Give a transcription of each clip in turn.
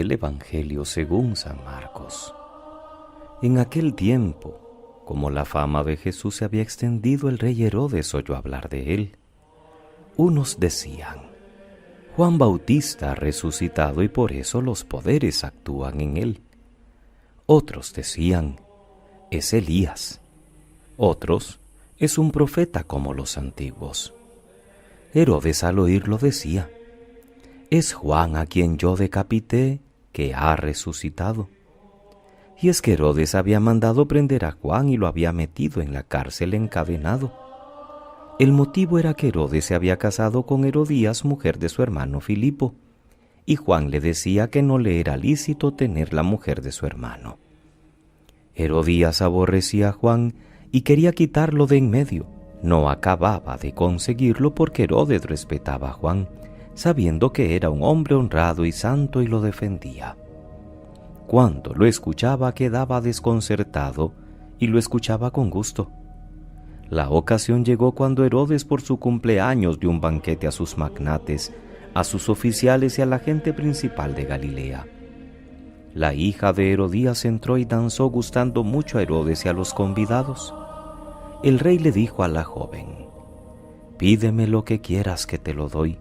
Del Evangelio según San Marcos. En aquel tiempo, como la fama de Jesús se había extendido, el rey Herodes oyó hablar de él. Unos decían: Juan Bautista ha resucitado y por eso los poderes actúan en él. Otros decían: es Elías. Otros: es un profeta como los antiguos. Herodes al oírlo decía: es Juan a quien yo decapité, que ha resucitado. Y es que Herodes había mandado prender a Juan y lo había metido en la cárcel encadenado. El motivo era que Herodes se había casado con Herodías, mujer de su hermano Filipo, y Juan le decía que no le era lícito tener la mujer de su hermano. Herodías aborrecía a Juan y quería quitarlo de en medio. No acababa de conseguirlo porque Herodes respetaba a Juan, sabiendo que era un hombre honrado y santo, y lo defendía. Cuando lo escuchaba quedaba desconcertado y lo escuchaba con gusto. La ocasión llegó cuando Herodes, por su cumpleaños, dio un banquete a sus magnates, a sus oficiales y a la gente principal de Galilea. La hija de Herodías entró y danzó, gustando mucho a Herodes y a los convidados. El rey le dijo a la joven: pídeme lo que quieras que te lo doy.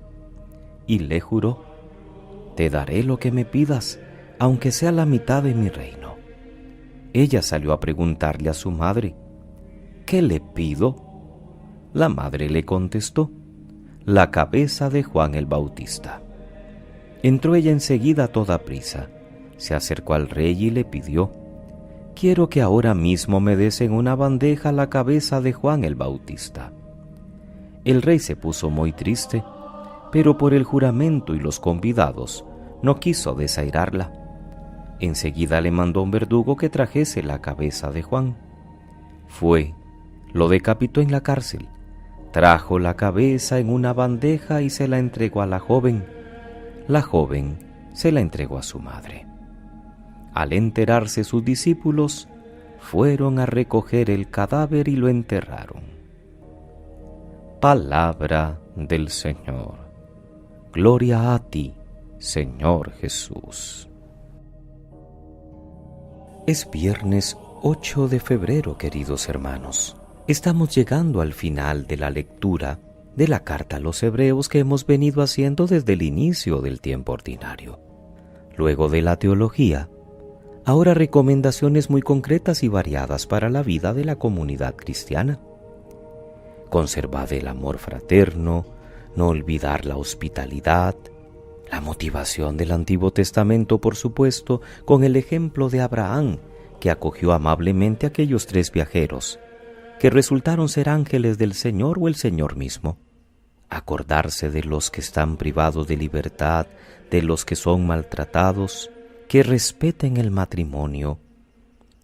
Y le juró: te daré lo que me pidas, aunque sea la mitad de mi reino. Ella salió a preguntarle a su madre: ¿qué le pido? La madre le contestó: la cabeza de Juan el Bautista. Entró ella enseguida a toda prisa, se acercó al rey y le pidió: quiero que ahora mismo me des en una bandeja la cabeza de Juan el Bautista. El rey se puso muy triste, pero por el juramento y los convidados no quiso desairarla. Enseguida le mandó un verdugo que trajese la cabeza de Juan. Fue, lo decapitó en la cárcel, trajo la cabeza en una bandeja y se la entregó a la joven. La joven se la entregó a su madre. Al enterarse sus discípulos, fueron a recoger el cadáver y lo enterraron. Palabra del Señor. Gloria a ti, Señor Jesús. Es viernes 8 de febrero, queridos hermanos. Estamos llegando al final de la lectura de la carta a los Hebreos que hemos venido haciendo desde el inicio del tiempo ordinario. Luego de la teología, ahora recomendaciones muy concretas y variadas para la vida de la comunidad cristiana. Conservad el amor fraterno, no olvidar la hospitalidad, la motivación del Antiguo Testamento, por supuesto, con el ejemplo de Abraham, que acogió amablemente a aquellos 3 viajeros, que resultaron ser ángeles del Señor o el Señor mismo. Acordarse de los que están privados de libertad, de los que son maltratados, que respeten el matrimonio,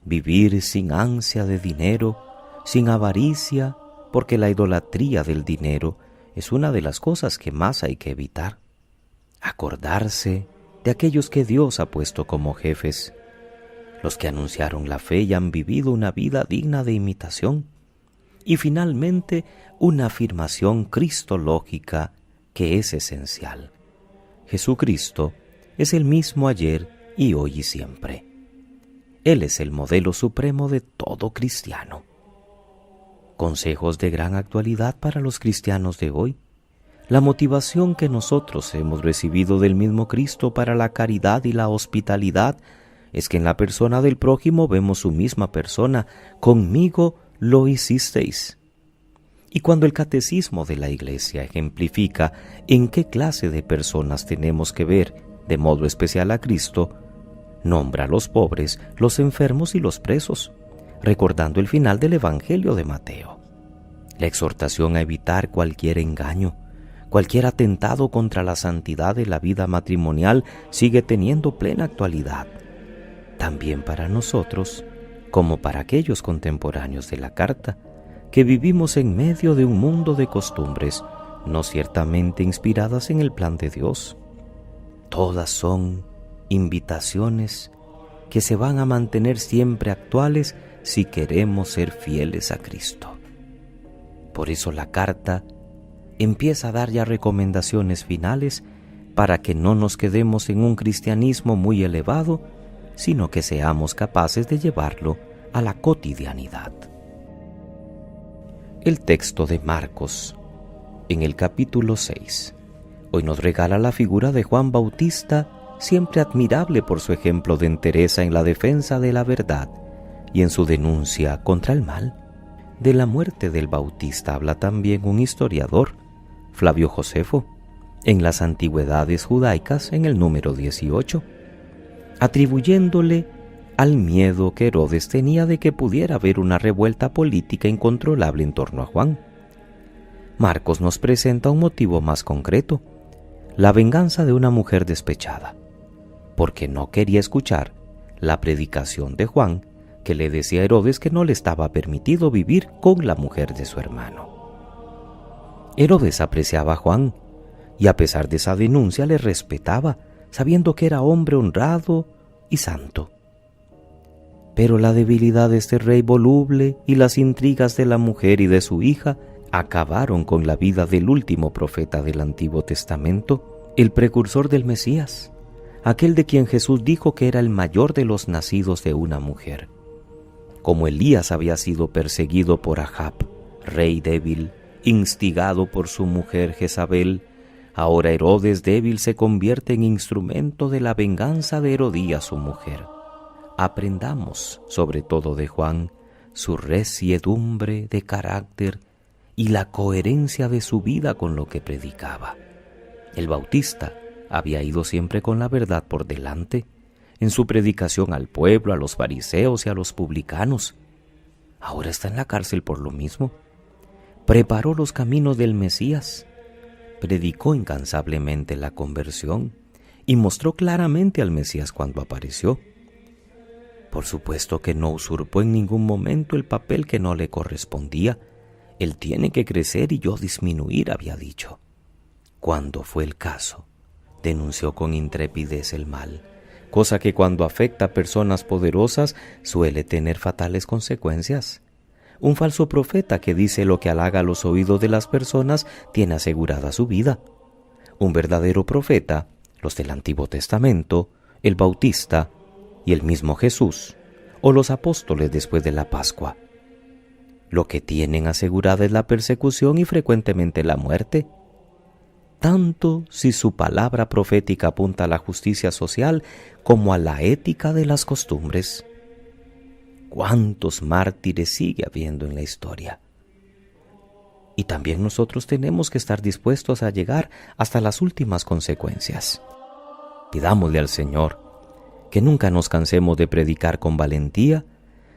vivir sin ansia de dinero, sin avaricia, porque la idolatría del dinero es una de las cosas que más hay que evitar. Acordarse de aquellos que Dios ha puesto como jefes, los que anunciaron la fe y han vivido una vida digna de imitación. Y finalmente, una afirmación cristológica que es esencial. Jesucristo es el mismo ayer y hoy y siempre. Él es el modelo supremo de todo cristiano. Consejos de gran actualidad para los cristianos de hoy. La motivación que nosotros hemos recibido del mismo Cristo para la caridad y la hospitalidad es que en la persona del prójimo vemos su misma persona. Conmigo lo hicisteis. Y cuando el catecismo de la Iglesia ejemplifica en qué clase de personas tenemos que ver de modo especial a Cristo, nombra a los pobres, los enfermos y los presos, recordando el final del Evangelio de Mateo. La exhortación a evitar cualquier engaño, cualquier atentado contra la santidad de la vida matrimonial sigue teniendo plena actualidad, también para nosotros, como para aquellos contemporáneos de la carta, que vivimos en medio de un mundo de costumbres no ciertamente inspiradas en el plan de Dios. Todas son invitaciones que se van a mantener siempre actuales si queremos ser fieles a Cristo. Por eso la carta empieza a dar ya recomendaciones finales para que no nos quedemos en un cristianismo muy elevado, sino que seamos capaces de llevarlo a la cotidianidad. El texto de Marcos, en el capítulo 6, hoy nos regala la figura de Juan Bautista, siempre admirable por su ejemplo de entereza en la defensa de la verdad y en su denuncia contra el mal. De la muerte del Bautista habla también un historiador, Flavio Josefo, en las Antigüedades Judaicas, en el número 18, atribuyéndole al miedo que Herodes tenía de que pudiera haber una revuelta política incontrolable en torno a Juan. Marcos nos presenta un motivo más concreto, la venganza de una mujer despechada, porque no quería escuchar la predicación de Juan, que le decía a Herodes que no le estaba permitido vivir con la mujer de su hermano. Herodes apreciaba a Juan, y a pesar de esa denuncia le respetaba, sabiendo que era hombre honrado y santo. Pero la debilidad de este rey voluble y las intrigas de la mujer y de su hija acabaron con la vida del último profeta del Antiguo Testamento, el precursor del Mesías, aquel de quien Jesús dijo que era el mayor de los nacidos de una mujer. Como Elías había sido perseguido por Ahab, rey débil, instigado por su mujer Jezabel, ahora Herodes débil se convierte en instrumento de la venganza de Herodías, su mujer. Aprendamos, sobre todo de Juan, su resiedumbre de carácter y la coherencia de su vida con lo que predicaba. El Bautista había ido siempre con la verdad por delante, en su predicación al pueblo, a los fariseos y a los publicanos. Ahora está en la cárcel por lo mismo. Preparó los caminos del Mesías, predicó incansablemente la conversión y mostró claramente al Mesías cuando apareció. Por supuesto que no usurpó en ningún momento el papel que no le correspondía. Él tiene que crecer y yo disminuir, había dicho. Cuando fue el caso, denunció con intrepidez el mal, cosa que cuando afecta a personas poderosas suele tener fatales consecuencias. Un falso profeta que dice lo que halaga los oídos de las personas tiene asegurada su vida. Un verdadero profeta, los del Antiguo Testamento, el Bautista y el mismo Jesús, o los apóstoles después de la Pascua. Lo que tienen asegurada es la persecución y frecuentemente la muerte. Tanto si su palabra profética apunta a la justicia social como a la ética de las costumbres. ¿Cuántos mártires sigue habiendo en la historia? Y también nosotros tenemos que estar dispuestos a llegar hasta las últimas consecuencias. Pidámosle al Señor que nunca nos cansemos de predicar con valentía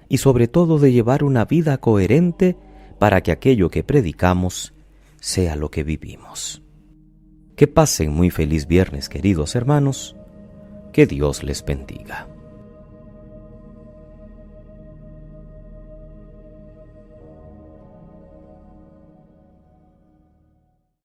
y sobre todo de llevar una vida coherente para que aquello que predicamos sea lo que vivimos. Que pasen muy feliz viernes, queridos hermanos. Que Dios les bendiga.